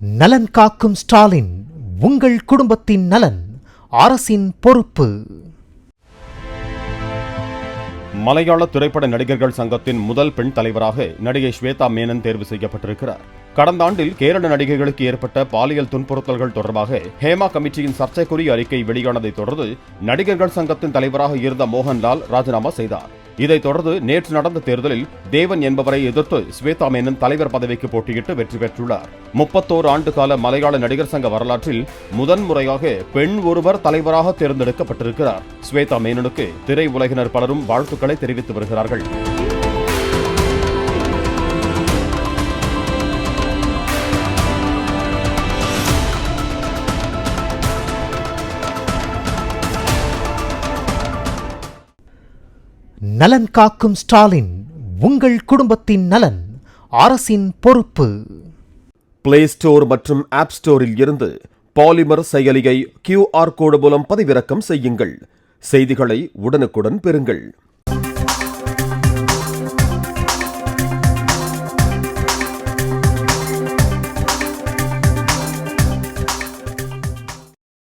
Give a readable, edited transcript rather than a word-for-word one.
நலன் காக்கும் ஸ்டாலின், உங்கள் குடும்பத்தின் நலன் அரசின் பொறுப்பு. மலையாள திரைப்பட நடிகர்கள் சங்கத்தின் முதல் பெண் தலைவராக நடிகை ஸ்வேதா மேனன் தேர்வு செய்யப்பட்டிருக்கிறார். கடந்த ஆண்டில் கேரள நடிகைகளுக்கு ஏற்பட்ட பாலியல் துன்புறுத்தல்கள் தொடர்பாக ஹேமா கமிட்டியின் சர்ச்சைக்குரிய அறிக்கை வெளியானதை தொடர்ந்து நடிகர்கள் சங்கத்தின் தலைவராக இருந்த மோகன்லால் ராஜினாமா செய்தார். இதைத் தொடர்ந்து நேற்று நடந்த தேர்தலில் தேவன் என்பவரை எதிர்த்து ஸ்வேதா மேனன் தலைவர் பதவிக்கு போட்டியிட்டு வெற்றி பெற்றுள்ளார். 31 ஆண்டு கால மலையாள நடிகர் சங்க வரலாற்றில் முதன்முறையாக பெண் ஒருவர் தலைவராக தேர்ந்தெடுக்கப்பட்டிருக்கிறார். ஸ்வேதா மேனனுக்கு திரை உலகினர் பலரும் வாழ்த்துக்களை தெரிவித்து வருகிறார்கள். நலன் காக்கும் ஸ்டாலின், உங்கள் குடும்பத்தின் நலன் அரசின் பொறுப்பு. பிளே ஸ்டோர் மற்றும் ஆப் ஸ்டோரில் இருந்து பாலிமர் செயலியை QR கோடு மூலம் பதிவிறக்கம் செய்யுங்கள். செய்திகளை உடனுக்குடன் பெறுங்கள்.